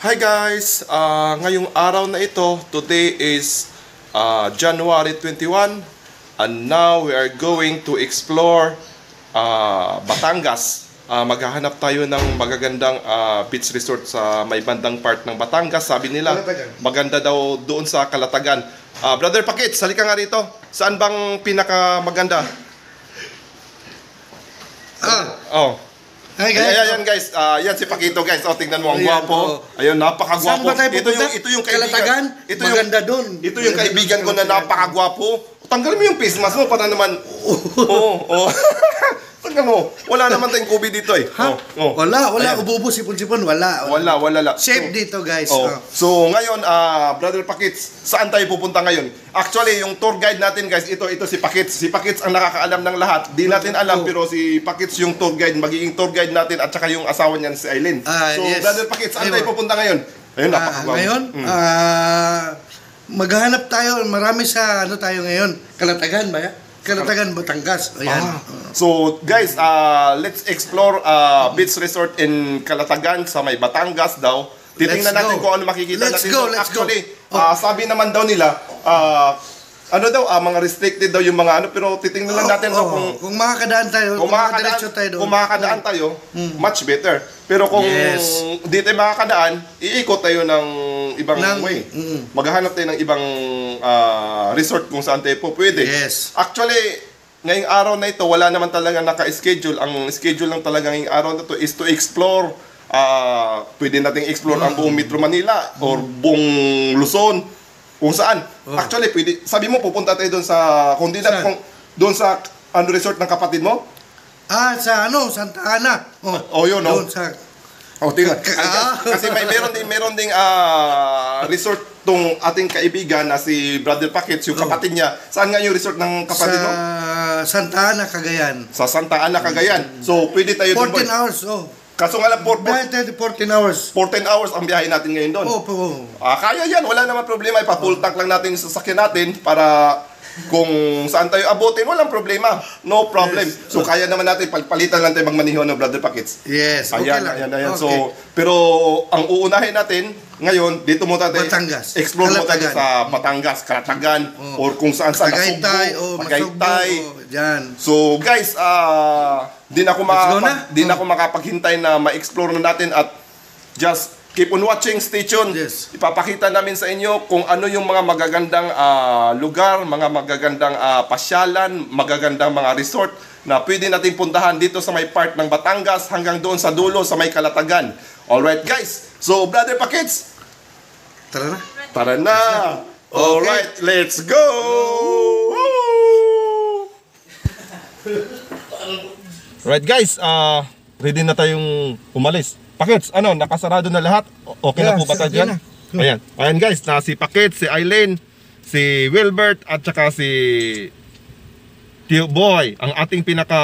Hi guys! Ngayong araw na ito, today is January 21, and now we are going to explore Batangas. Maghahanap tayo ng magagandang beach resort sa may bandang part ng Batangas. Sabi nila, maganda daw doon sa Calatagan. Brother Pakits, halika nga rito. Saan bang pinaka maganda? Hi guys. Ayan guys, yan si Pakito guys. Tingnan mo ang gwapo. Ayun, napakagwapo. Ito yung kaibigan. Maganda doon. Ito yung kaibigan ko na napakagwapo. Tanggalin mo yung face mask mo para naman. Tanggal mo. Wala naman tayong COVID dito eh. Wala. Ubo-ubo, sipon-sipon. Wala. Safe dito guys. So ngayon, Brother Pakits, saan tayo pupunta ngayon? Actually, yung tour guide natin guys, ito si Pakits. Si Pakits ang nakakaalam ng lahat. Di natin alam, pero si Pakits yung tour guide, magiging tour guide natin at saka yung asawa niyan si Aileen. So Brother Pakits, saan tayo pupunta ngayon? Ayun, napakagwapo. Ngayon, maghahanap tayo, marami sa tayo ngayon. Calatagan ba ya? Calatagan, Batangas. Ayan. So guys, let's explore beach resort in Calatagan sa may Batangas daw. Titingnan natin kung ano makikita natin. Actually, sabi naman daw nila, mga restricted daw yung mga pero titingnan lang natin kung makakadaan tayo, kung makakadaan tayo, much better. Pero kung di tayo makakadaan, iikot tayo ng ibang way. Maghahanap tayo ng ibang resort kung saan tayo po pwede. Actually, ngayong araw na ito, wala naman talaga naka-schedule. Ang schedule lang talaga ngayong araw na ito is to explore. Pwede nating explore ang buong Metro Manila or buong Luzon. Kung saan. Actually, pwede. Sabi mo, pupunta tayo doon sa, kung di na, doon sa resort ng kapatid mo? Sa Santa Ana. Yun, doon sa... tingnan. Kasi meron ding resort tong ating kaibigan na si Brother Pakits, yung kapatid niya. Saan nga yung resort ng kapatid mo? Sa Santa Ana, Cagayan. Sa Santa Ana, Cagayan. So, pwede tayo doon. 14 hours, Kaso nga lang, 14 hours. 14 hours ang biyahe natin ngayon doon. Kaya yan, wala naman problema. Ipa-full tank lang natin yung sasakyan natin para kung saan tayo abutin, walang problema. No problem. So, kaya naman natin, palitan lang tayo magmaniho ng Brother Pakits. Ayan. So, pero ang uunahin natin, ngayon, dito mo tayo explore mo tayo sa Batangas, Calatagan, or kung saan Tagaytay, So, guys, di na ako makapaghintay na ma-explore na natin at just keep on watching, stay tuned. Ipapakita namin sa inyo kung ano yung mga magagandang lugar, mga magagandang pasyalan, magagandang mga resort na pwede natin puntahan dito sa may part ng Batangas hanggang doon sa dulo sa may Calatagan. Alright guys, so Brother Pakits, tara na! Alright, let's go! Right guys, ready na tayong umalis. Pakits, nakasarado na lahat? Okay na po ba tayo dyan? Ayan guys, si Pakits, si Aileen, si Wilbert, at saka si Tio Boy, ang ating pinaka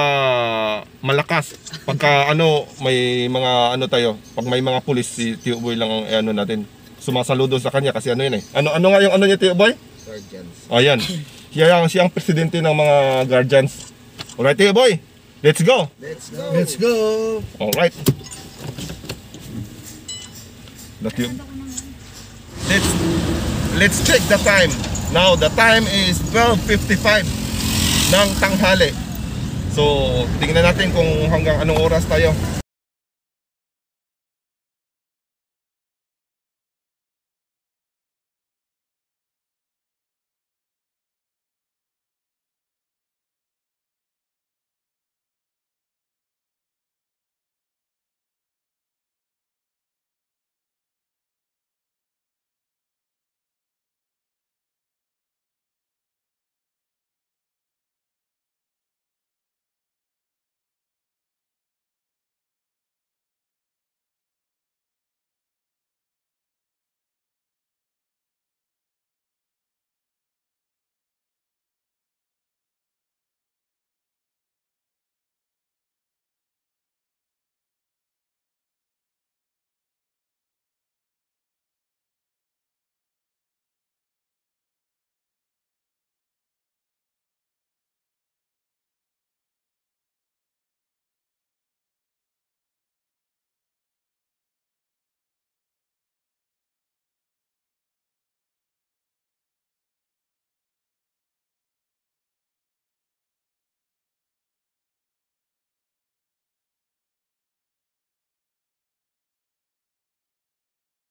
malakas. Pagka may mga tayo, pag may mga pulis, si Tio Boy lang ang natin. Sumasaludo sa kanya kasi yun eh. Ano nga yung niya, Tio Boy? Guardians. Ayan. Siya ang presidente ng mga guardians. Alright, Tio Boy, let's go! Let's go! Alright. Let's check the time. Now the time is 12:55 ng tanghali. So, tingnan natin kung hanggang anong oras tayo.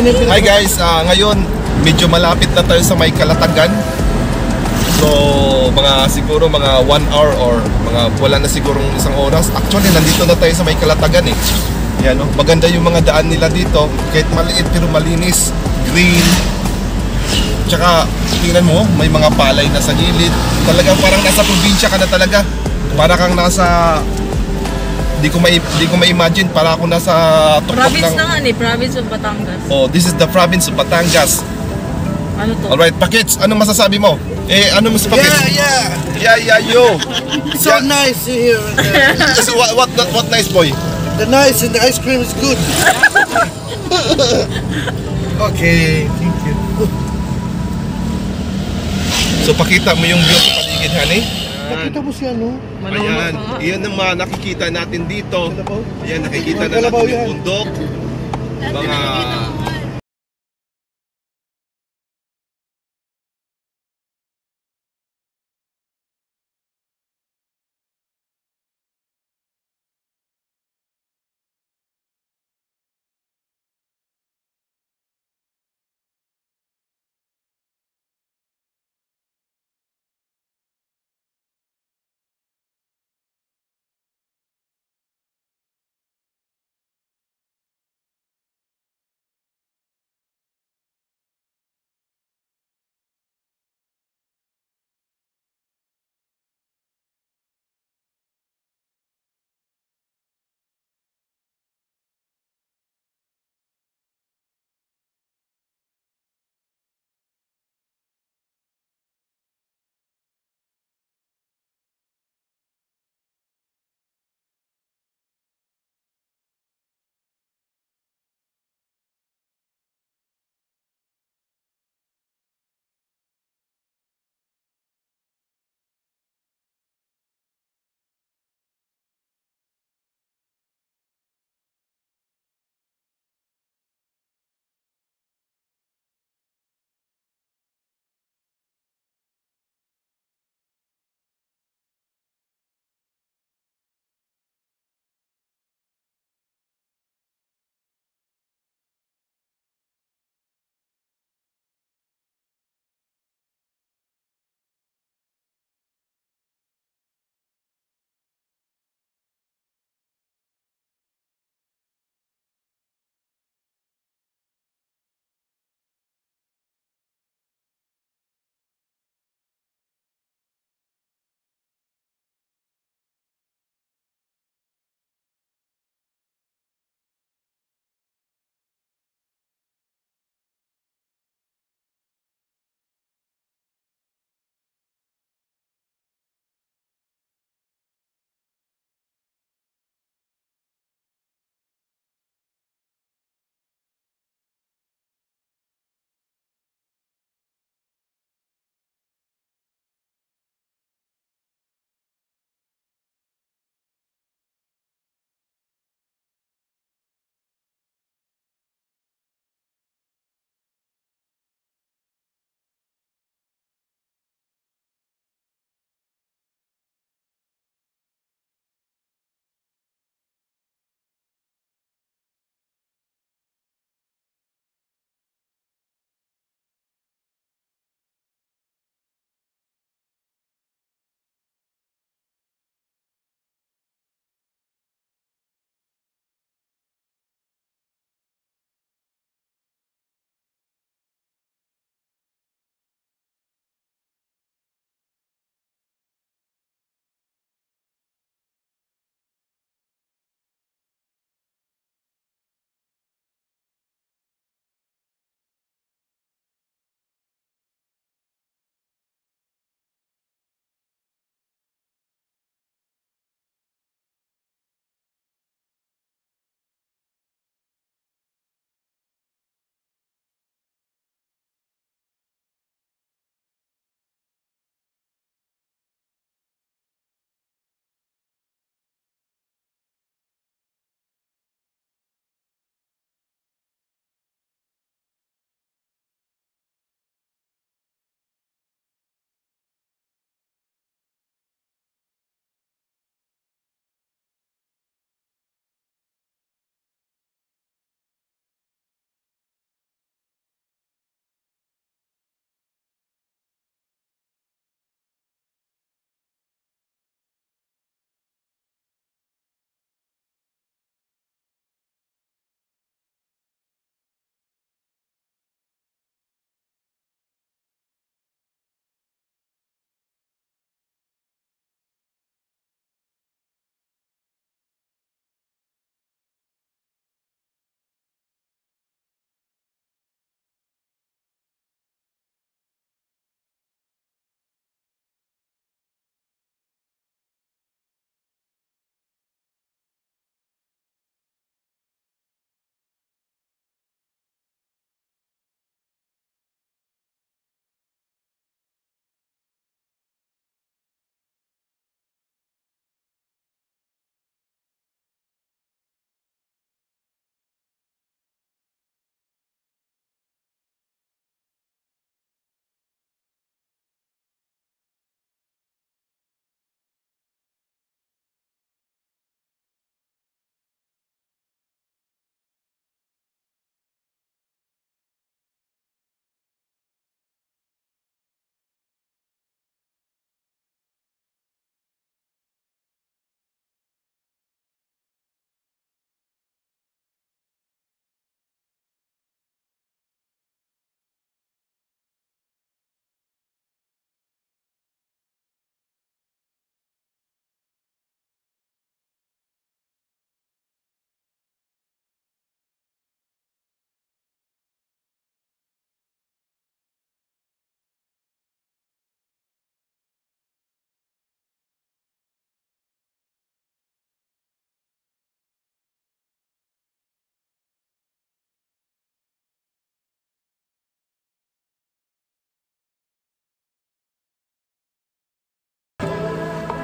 Hi guys, ngayon medyo malapit na tayo sa may Kalatagan. So siguro mga 1 hour or wala na sigurong isang oras. Actually nandito na tayo sa may Kalatagan eh. Yan, no? Maganda yung mga daan nila dito. Kahit maliit pero malinis, green. Tsaka tingnan mo, may mga palay na sa gilid. Talagang parang nasa probinsya ka na talaga. Para kang nasa Di ko ma-imagine, para ako nasa province na nga province of Batangas. Oh, this is the province of Batangas. Ano to? Alright, Pakits, ano masasabi mo? Ano mo sa Pakits? Yeah, yo. So nice here. So, what nice boy? The nice and the ice cream is good. Okay, thank you. So pakita mo yung beauty paligid, honey. Nakita mo siya, no? Ayan, iyan ang mga nakikita natin dito. Ayan, nakikita na Kalabaw natin yung yan. bundok. Mga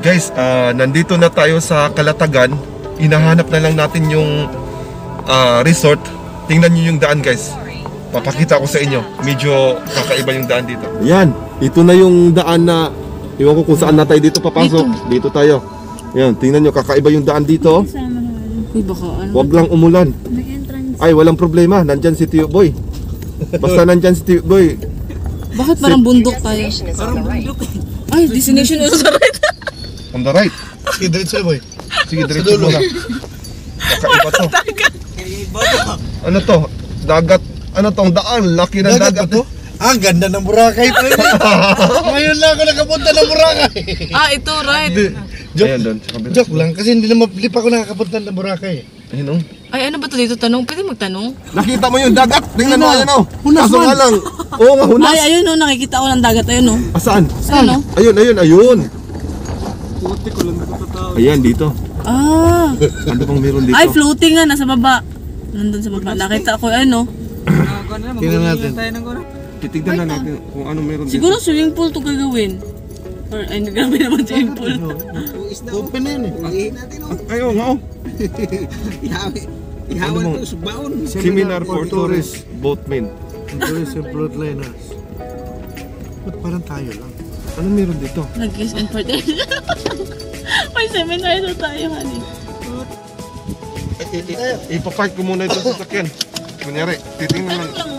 Guys, nandito na tayo sa Calatagan. Hinahanap na lang natin yung resort. Tingnan nyo yung daan, guys. Papakita ko sa inyo. Medyo kakaiba yung daan dito. Ayan, ito na yung daan na iwan ko kung saan na tayo dito papasok. Dito tayo. Ayan, tingnan nyo, kakaiba yung daan dito. Uy, baka ano? Huwag lang umulan. May entrance. Ay, walang problema. Nandyan si Tio Boy. Basta nandyan si Tio Boy. Bakit parang bundok tayo? Parang bundok. Ay, destination is sa right. On the right. Sige, diretso na boy. Sige, diretso mo lang. Kakaiba to. Ano to? Dagat. Ano tong daan? Laki ng dagat. Dagat ba to? Ang ganda ng Boracay pa rin. Ngayon lang ako nakapunta ng Boracay. Ito, right. Joke, Ayan doon. sa kabila. joke lang kasi hindi pa ako nakakapunta ng Boracay. Ayun, oh. Ay, ano ba to dito? Tanong? Pwede magtanong? Nakita mo yung dagat? Tingnan mo, Ayun ayan oh. Hunas Kaso man. nga lang. Oo nga, hunas. Ay, ayun oh, nakikita ko ng dagat. Ayun oh. Saan? Ayun oh. Ayun. Ayan, dito. Ah. Ano bang meron dito? Ay, floating nga. Nasa baba. Nandun sa baba. Nakita ko, ano. Tingnan natin. Titignan na natin kung ano meron dito. Siguro swimming pool to gagawin. Or, ay, grabe naman swimming pool. Open na yun eh. Ayaw nga oh. Ihawan Ano mo? to sa baon. Seminar for tourists, boatmen. Tourism Broadliners. Ba't parang tayo lang? Ano meron dito? Nag-kiss and partition. May seminar na tayo, honey. Ipapark ko muna ito sa sakyan. Kunyari, titingnan lang. Tanong lang